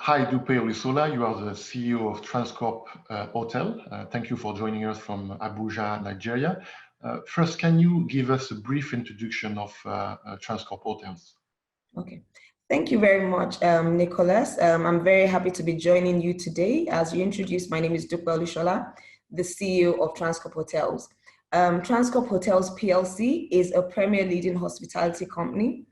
Hi, Dupe Olusola. You are the CEO of Transcorp Hotel. Thank you for joining us from Abuja, Nigeria. First, can you give us a brief introduction of Transcorp Hotels? Okay. Thank you very much, Nicholas. I'm very happy to be joining you today. As you introduced, my name is Dupe Olusola, the CEO of Transcorp Hotels. Transcorp Hotels PLC is a premier leading hospitality company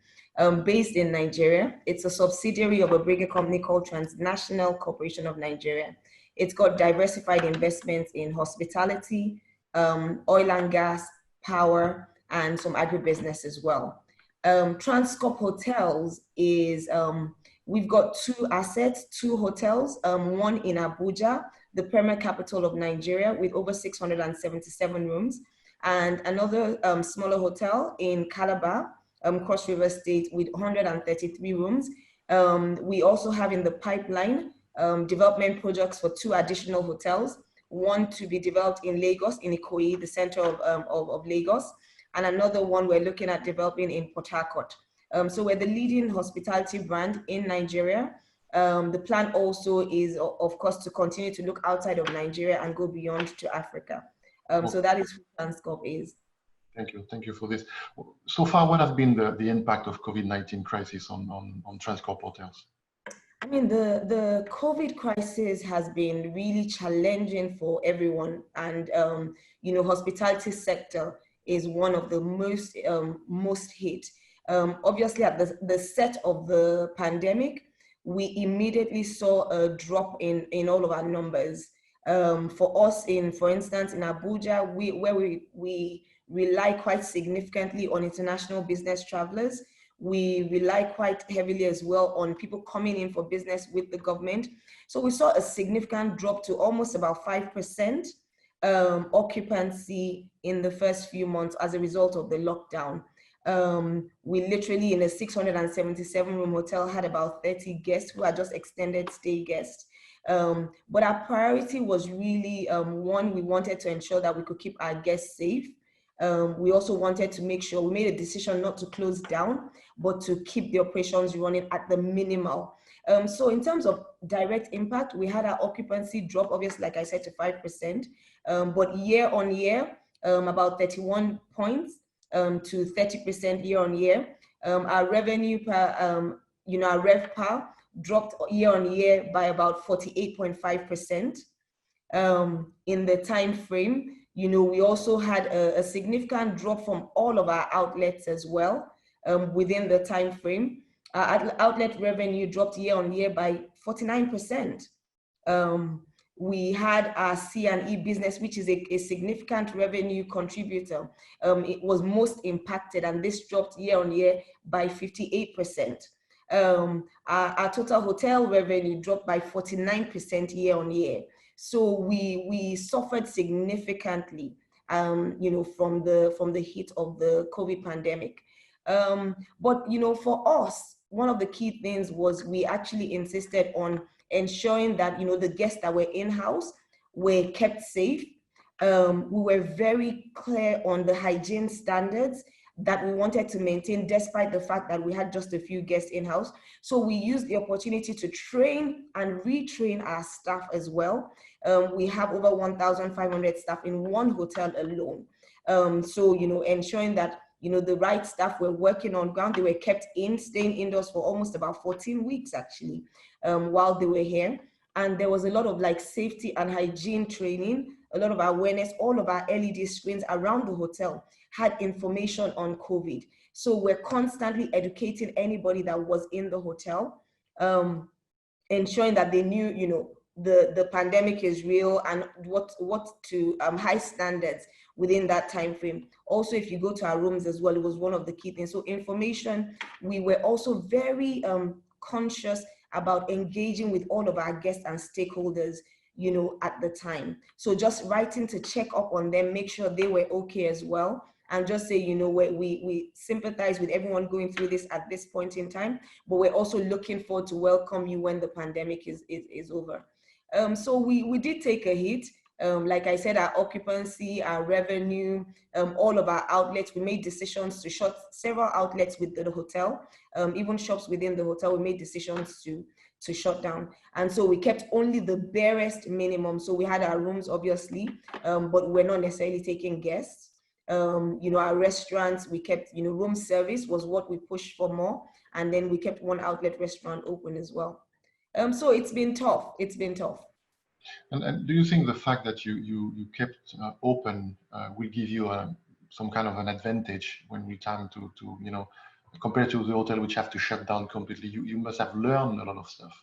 based in Nigeria. It's a subsidiary of a bigger company called Transnational Corporation of Nigeria. It's got diversified investments in hospitality, oil and gas, power, and some agribusiness as well. Transcorp Hotels is, we've got two assets, two hotels, one in Abuja, the premier capital of Nigeria with over 677 rooms, and another smaller hotel in Calabar, Cross River State with 133 rooms. We also have in the pipeline development projects for two additional hotels, one to be developed in Lagos, in Ikoyi, the center of Lagos, and another one we're looking at developing in Port Harcourt. So we're the leading hospitality brand in Nigeria. The plan also is, of course, to continue to look outside of Nigeria and go beyond to Africa. So that is who Transcorp is. Thank you for this. So far, what has been the impact of COVID-19 crisis on Transcorp Hotels? I mean, the COVID crisis has been really challenging for everyone, and hospitality sector is one of the most hit. Obviously, at the set of the pandemic, we immediately saw a drop in all of our numbers. For us, for instance, in Abuja, where we rely quite significantly on international business travelers. We rely quite heavily as well on people coming in for business with the government. So we saw a significant drop to almost about 5% occupancy in the first few months as a result of the lockdown. We literally, in a 677 room hotel, had about 30 guests who are just extended stay guests. But our priority was really, one, we wanted to ensure that we could keep our guests safe. We also wanted to make sure we made a decision not to close down, but to keep the operations running at the minimal. So in terms of direct impact, we had our occupancy drop, obviously, like I said, to 5%, but year on year, about 31 points to 30% year on year. Our revenue per, our RevPAR dropped year on year by about 48.5%. In the time frame, we also had a significant drop from all of our outlets as well within the time frame. Our outlet revenue dropped year on year by 49%. We had our C&E business, which is a significant revenue contributor. It was most impacted, and this dropped year on year by 58%. Our total hotel revenue dropped by 49% year on year. So we suffered significantly, from the heat of the COVID pandemic. But for us, one of the key things was we actually insisted on ensuring that the guests that were in-house were kept safe. We were very clear on the hygiene standards that we wanted to maintain despite the fact that we had just a few guests in-house. So we used the opportunity to train and retrain our staff as well. We have over 1,500 staff in one hotel alone. So, ensuring that, the right staff were working on ground. They were kept staying indoors for almost about 14 weeks actually, while they were here. And there was a lot of safety and hygiene training, a lot of awareness. All of our LED screens around the hotel had information on COVID. So we're constantly educating anybody that was in the hotel, ensuring that they knew, the pandemic is real and what to high standards within that time frame. Also, if you go to our rooms as well, it was one of the key things. So information, we were also very conscious about engaging with all of our guests and stakeholders, at the time. So just writing to check up on them, make sure they were okay as well, and just say, we sympathize with everyone going through this at this point in time, but we're also looking forward to welcome you when the pandemic is over. So we did take a hit. Like I said, our occupancy, our revenue, all of our outlets, we made decisions to shut several outlets within the hotel, even shops within the hotel, we made decisions to to shut down. And so we kept only the barest minimum. So we had our rooms, obviously, but we're not necessarily taking guests. Our restaurants, we kept, room service was what we pushed for more. And then we kept one outlet restaurant open as well. So it's been tough. It's been tough. And do you think the fact that you kept open will give you some kind of an advantage when we come to compared to the hotel which have to shut down completely? You must have learned a lot of stuff.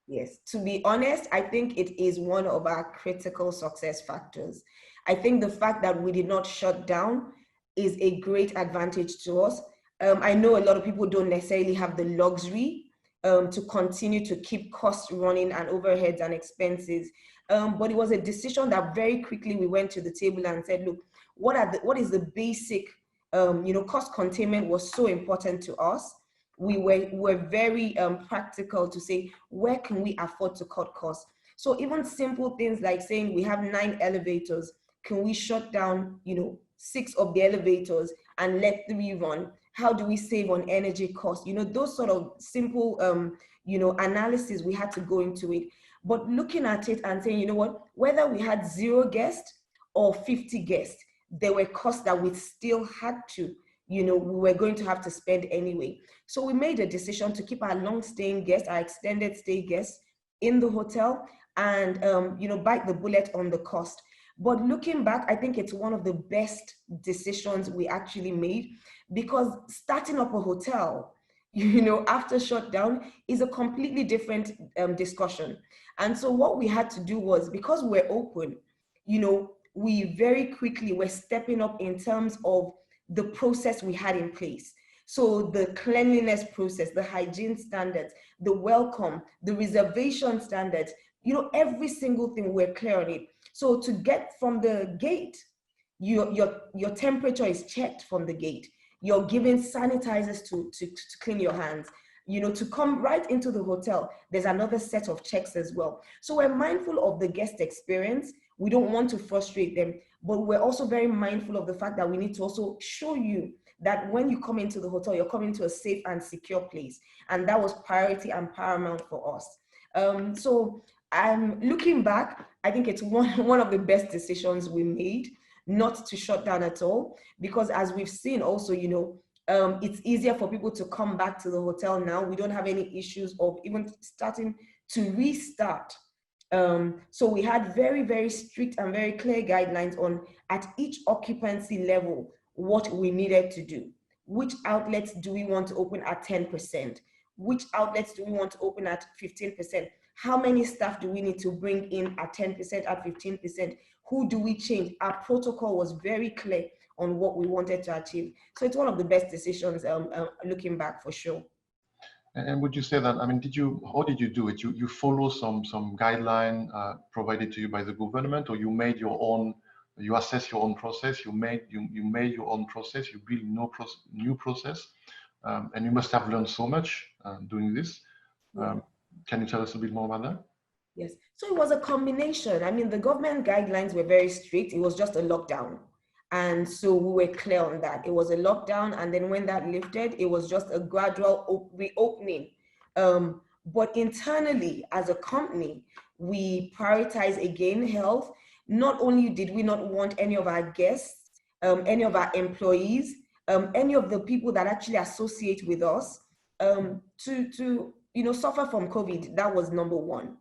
Yes, to be honest, I think it is one of our critical success factors. I think the fact that we did not shut down is a great advantage to us. I know a lot of people don't necessarily have the luxury to continue to keep costs running and overheads and expenses. But it was a decision that very quickly we went to the table and said, look, what is the basic, cost containment was so important to us. We were very practical to say, where can we afford to cut costs? So even simple things like saying we have 9 elevators, can we shut down, 6 of the elevators and let 3 run? How do we save on energy costs? Those sort of simple, analysis we had to go into it. But looking at it and saying, whether we had 0 guests or 50 guests, there were costs that we still had to, we were going to have to spend anyway. So we made a decision to keep our long-staying guests, our extended stay guests in the hotel and, bite the bullet on the cost. But looking back, I think it's one of the best decisions we actually made, because starting up a hotel, after shutdown is a completely different discussion. And so what we had to do was, because we're open, we very quickly were stepping up in terms of the process we had in place. So the cleanliness process, the hygiene standards, the welcome, the reservation standards, every single thing, we're clear on it. So to get from the gate, your temperature is checked from the gate. You're given sanitizers to clean your hands. To come right into the hotel, there's another set of checks as well. So we're mindful of the guest experience. We don't want to frustrate them, but we're also very mindful of the fact that we need to also show you that when you come into the hotel, you're coming to a safe and secure place. And that was priority and paramount for us. So I'm looking back, I think it's one of the best decisions we made, not to shut down at all, because as we've seen also, it's easier for people to come back to the hotel now. We don't have any issues of even starting to restart. So we had very, very strict and very clear guidelines on, at each occupancy level, what we needed to do. Which outlets do we want to open at 10%? Which outlets do we want to open at 15%? How many staff do we need to bring in at 10%, at 15%? Who do we change? Our protocol was very clear on what we wanted to achieve. So it's one of the best decisions looking back, for sure. And would you say that, how did you do it? You follow some guideline provided to you by the government, or you made your own, you assess your own process, you made your own process, you build new process, and you must have learned so much doing this. Can you tell us a bit more about that? Yes, so it was a combination. The government guidelines were very strict. It was just a lockdown. And so we were clear on that. It was a lockdown. And then when that lifted, it was just a gradual reopening. But internally, as a company, we prioritize, again, health. Not only did we not want any of our guests, any of our employees, any of the people that actually associate with us to suffer from COVID. That was number one.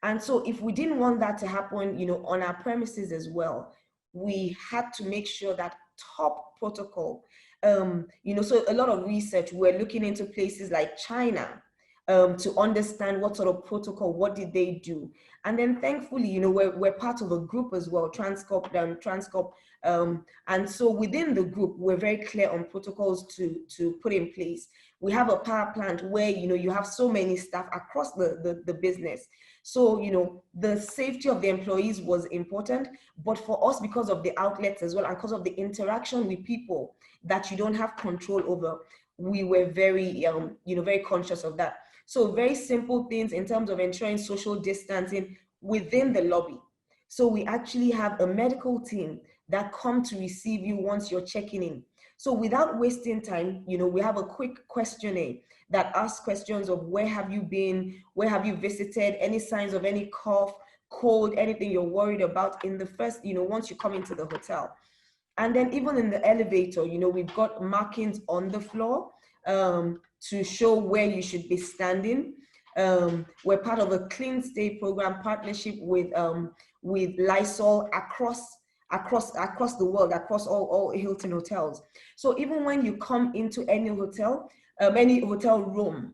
And so if we didn't want that to happen, on our premises as well, we had to make sure that top protocol, so a lot of research, we're looking into places like China to understand what sort of protocol, what did they do? And then thankfully, we're part of a group as well, Transcorp. And so within the group, we're very clear on protocols to put in place. We have a power plant where, you have so many staff across the business. So, the safety of the employees was important, but for us, because of the outlets as well, and because of the interaction with people that you don't have control over, we were very, very conscious of that. So very simple things in terms of ensuring social distancing within the lobby. So we actually have a medical team that come to receive you once you're checking in. So without wasting time, we have a quick questionnaire that asks questions of where have you been, where have you visited, any signs of any cough, cold, anything you're worried about in the first, once you come into the hotel. And then even in the elevator, we've got markings on the floor to show where you should be standing. We're part of a Clean Stay program partnership with Lysol across the world, across all Hilton hotels. So even when you come into any hotel room,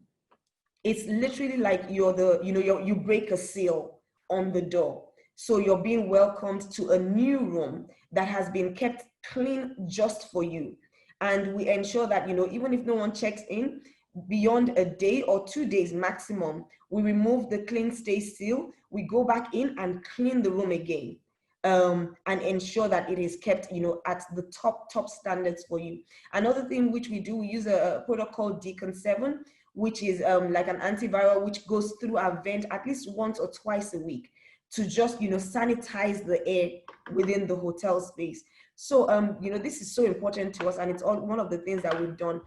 it's literally like you break a seal on the door. So you're being welcomed to a new room that has been kept clean just for you. And we ensure that, even if no one checks in, beyond a day or 2 days maximum, we remove the Clean Stay seal, we go back in and clean the room again. And ensure that it is kept, at the top standards for you. Another thing which we do, we use a protocol Deacon 7, which is like an antiviral, which goes through our vent at least once or twice a week to just, sanitize the air within the hotel space. So, this is so important to us, and it's one of the things that we've done.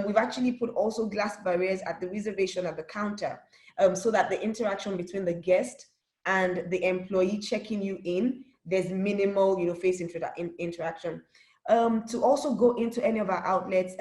We've actually put also glass barriers at the reservation at the counter, so that the interaction between the guest and the employee checking you in, there's minimal, face interaction. To also go into any of our outlets,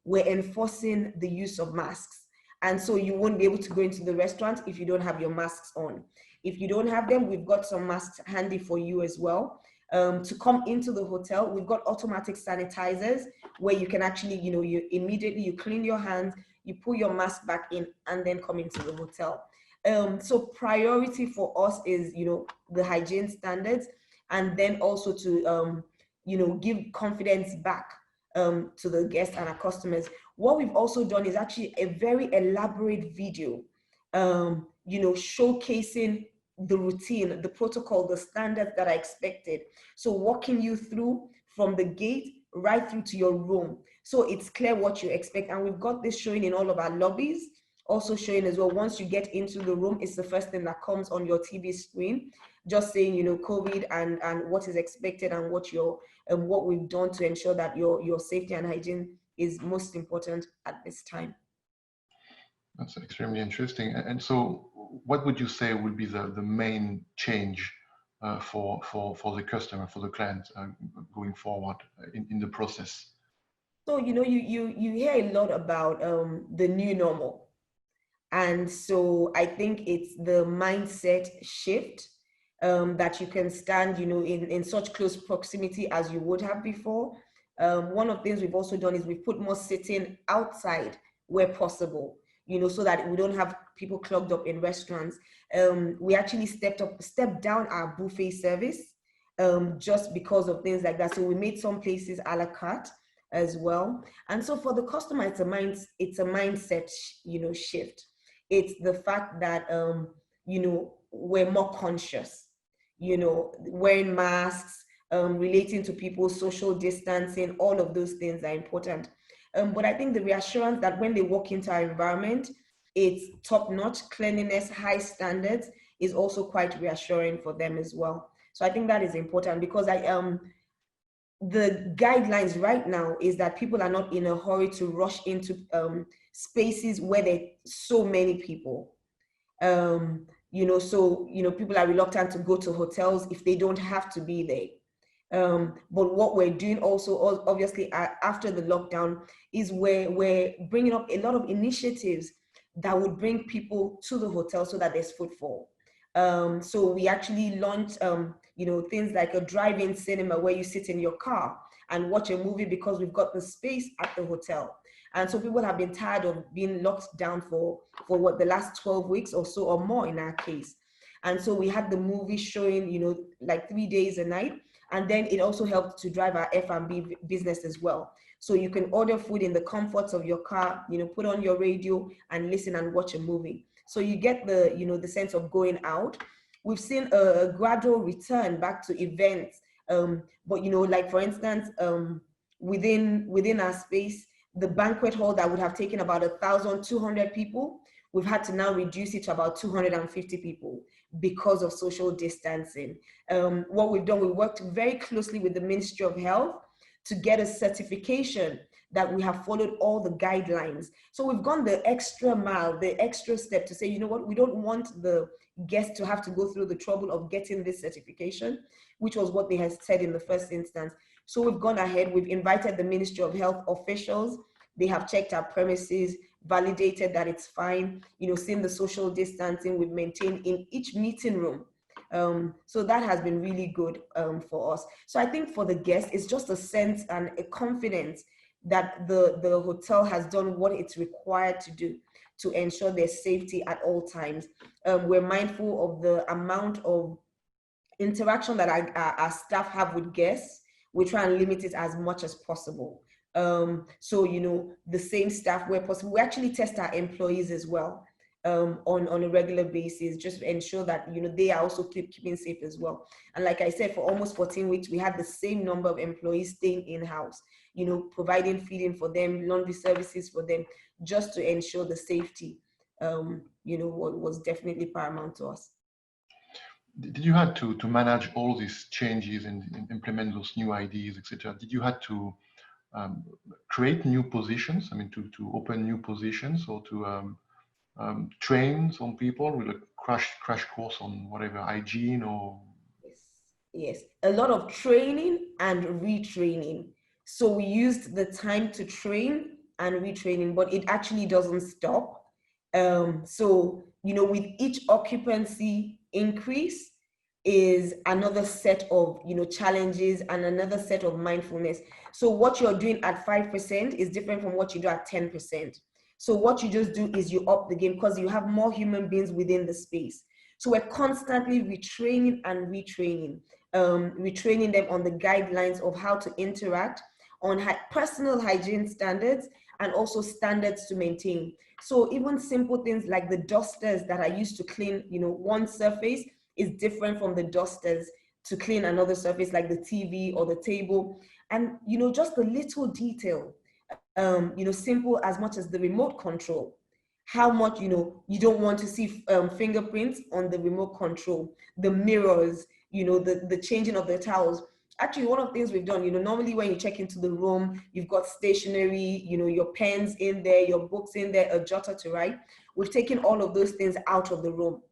we're enforcing the use of masks. And so you won't be able to go into the restaurant if you don't have your masks on. If you don't have them, we've got some masks handy for you as well. To come into the hotel, we've got automatic sanitizers where you can actually, you immediately clean your hands, you put your mask back in, and then come into the hotel. So priority for us is, the hygiene standards, and then also to, give confidence back to the guests and our customers. What we've also done is actually a very elaborate video, showcasing the routine, the protocol, the standards that are expected. So walking you through from the gate right through to your room. So it's clear what you expect. And we've got this showing in all of our lobbies, also showing as well, once you get into the room, it's the first thing that comes on your TV screen, just saying, COVID and what is expected and what we've done to ensure that your safety and hygiene is most important at this time. That's extremely interesting. And so what would you say would be the main change for the customer, for the client going forward in the process? So, you hear a lot about the new normal. And so I think it's the mindset shift that you can stand, in such close proximity as you would have before. One of the things we've also done is we've put more sitting outside where possible, so that we don't have people clogged up in restaurants. We actually stepped down our buffet service just because of things like that. So we made some places a la carte as well. And so for the customer, it's a mindset, shift. It's the fact that, we're more conscious, wearing masks, relating to people, social distancing, all of those things are important. But I think the reassurance that when they walk into our environment, it's top-notch cleanliness, high standards, is also quite reassuring for them as well. So I think that is important, because the guidelines right now is that people are not in a hurry to rush into spaces where there are so many people. So people are reluctant to go to hotels if they don't have to be there. But what we're doing also, obviously, after the lockdown, is we're bringing up a lot of initiatives that would bring people to the hotel so that there's footfall. So we actually launched, things like a drive-in cinema where you sit in your car and watch a movie, because we've got the space at the hotel. And so people have been tired of being locked down for the last 12 weeks or so, or more in our case. And so we had the movie showing, like 3 days a night. And then it also helped to drive our F&B business as well. So you can order food in the comforts of your car, put on your radio and listen and watch a movie. So you get the sense of going out. We've seen a gradual return back to events. But, like for instance, within our space, the banquet hall that would have taken about 1,200 people, we've had to now reduce it to about 250 people because of social distancing. What we've done, we worked very closely with the Ministry of Health to get a certification that we have followed all the guidelines. So we've gone the extra mile, the extra step to say, you know what, we don't want the guests to have to go through the trouble of getting this certification, which was what they had said in the first instance. So we've gone ahead, we've invited the Ministry of Health officials. They have checked our premises, validated that it's fine, you know, seen the social distancing we've maintained in each meeting room. So that has been really good for us. So I think for the guests, it's just a sense and a confidence that the hotel has done what it's required to do to ensure their safety at all times. We're mindful of the amount of interaction that our staff have with guests. We try and limit it as much as possible. So, you know, the same staff where possible. We actually test our employees as well on a regular basis, just to ensure that, you know, they are also keeping safe as well. And like I said, for almost 14 weeks, we had the same number of employees staying in-house, you know, providing feeding for them, laundry services for them, just to ensure the safety, you know, was definitely paramount to us. Did you have to manage all these changes and implement those new ideas, etc.? Did you have to create new positions? I mean, to open new positions, or to train some people with a crash course on whatever hygiene or? Yes, a lot of training and retraining. So we used the time to train and retraining, but it actually doesn't stop. So, you know, with each occupancy increase is another set of, you know, challenges and another set of mindfulness. So what you're doing at 5% is different from what you do at 10%. So what you just do is you up the game because you have more human beings within the space. So we're constantly retraining and retraining, retraining them on the guidelines of how to interact, on personal hygiene standards, and also standards to maintain. So even simple things like the dusters that are used to clean, you know, one surface is different from the dusters to clean another surface like the TV or the table. And, you know, just the little detail, you know, simple as much as the remote control. How much, you know, you don't want to see fingerprints on the remote control, the mirrors, you know, the changing of the towels. Actually, one of the things we've done, you know, normally when you check into the room, you've got stationery, you know, your pens in there, your books in there, a jotter to write. We've taken all of those things out of the room.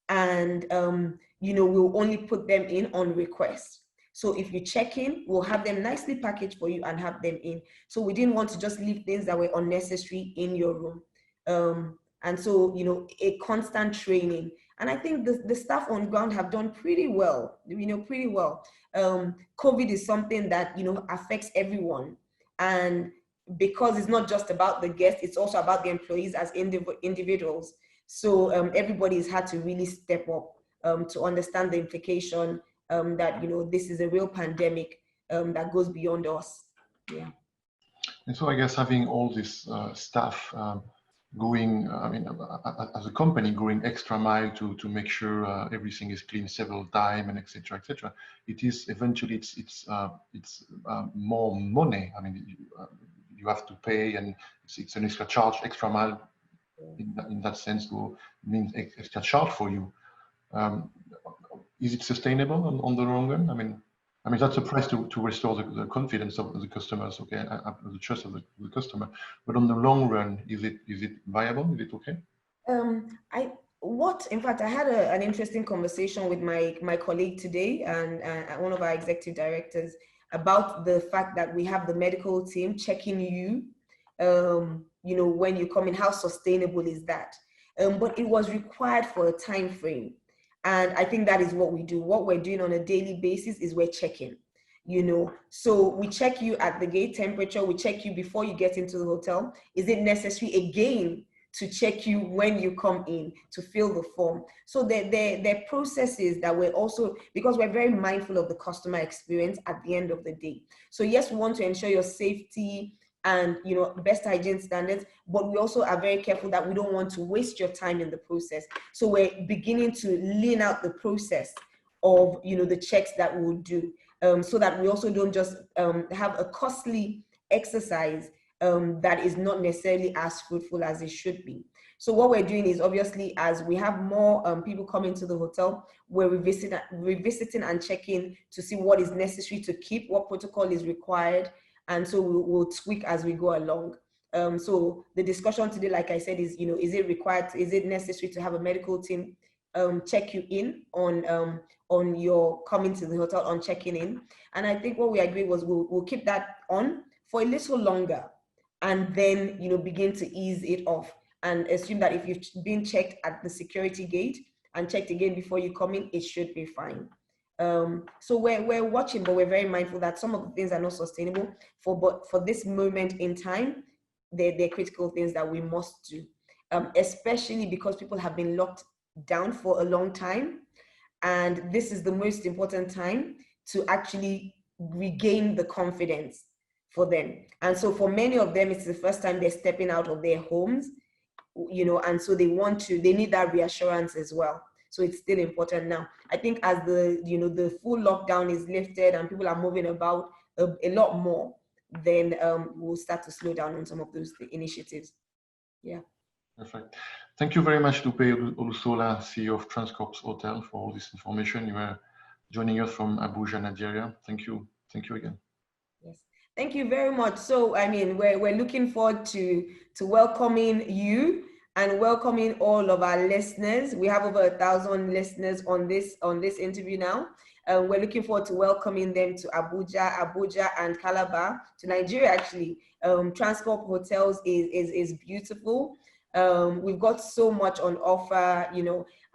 And, you know, we'll only put them in on request. So if you check in, we'll have them nicely packaged for you and have them in. So we didn't want to just leave things that were unnecessary in your room. And so, you know, a constant training. And I think the staff on ground have done pretty well, you know, pretty well. COVID is something that, you know, affects everyone. And because it's not just about the guests, it's also about the employees as individuals. So everybody has had to really step up to understand the implication that, you know, this is a real pandemic that goes beyond us. Yeah. And so I guess having all this staff going, I mean, as a company, going extra mile to make sure everything is clean several times and etc. etc. It is eventually it's more money. I mean, you have to pay, and it's an extra charge, extra mile. In that sense, means extra charge for you. Is it sustainable on the long run? I mean that's a price to restore the confidence of the customers, okay, the trust of the customer. But on the long run, is it viable? Is it okay? In fact, I had an interesting conversation with my colleague today and one of our executive directors about the fact that we have the medical team checking you, you know, when you come in. How sustainable is that? But it was required for a time frame. And I think that is what we do. What we're doing on a daily basis is we're checking, you know. So we check you at the gate temperature. We check you before you get into the hotel. Is it necessary again to check you when you come in to fill the form? So there are processes that we're also, because we're very mindful of the customer experience at the end of the day. So yes, we want to ensure your safety and, you know, best hygiene standards, but we also are very careful that we don't want to waste your time in the process. So we're beginning to lean out the process of, you know, the checks that we'll do, so that we also don't just have a costly exercise that is not necessarily as fruitful as it should be. So what we're doing is, obviously, as we have more people coming to the hotel, we're revisiting and checking to see what is necessary to keep, what protocol is required, and so we'll tweak as we go along. So the discussion today, like I said, is, is it required, is it necessary to have a medical team check you in on your coming to the hotel, on checking in? And I think what we agreed was we'll keep that on for a little longer, and then begin to ease it off, and assume that if you've been checked at the security gate and checked again before you come in, it should be fine. So we're watching, but we're very mindful that some of the things are not sustainable for this moment in time. They're critical things that we must do, especially because people have been locked down for a long time, and this is the most important time to actually regain the confidence for them. And so for many of them, it's the first time they're stepping out of their homes, and so they need that reassurance as well. So it's still important now. I think as the full lockdown is lifted and people are moving about a lot more, then we'll start to slow down on some of those initiatives. Yeah. Perfect. Thank you very much, Dupe Olusola, CEO of Transcorp Hotel, for all this information. You are joining us from Abuja, Nigeria. Thank you. Thank you again. Yes. Thank you very much. So, I mean, we're looking forward to welcoming you and welcoming all of our listeners. We have over 1,000 listeners on this interview now. We're looking forward to welcoming them to Abuja and Calabar, to Nigeria actually. Transcorp Hotels is beautiful. We've got so much on offer,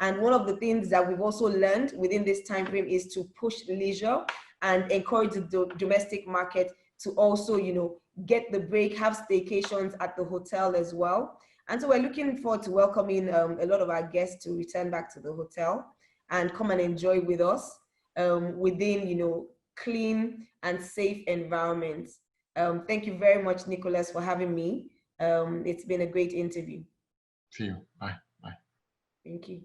and one of the things that we've also learned within this time frame is to push leisure and encourage the domestic market to also, get the break, have staycations at the hotel as well. And so we're looking forward to welcoming a lot of our guests to return back to the hotel and come and enjoy with us within, clean and safe environments. Thank you very much, Nicolas, for having me. It's been a great interview. See you. Bye. Bye. Thank you.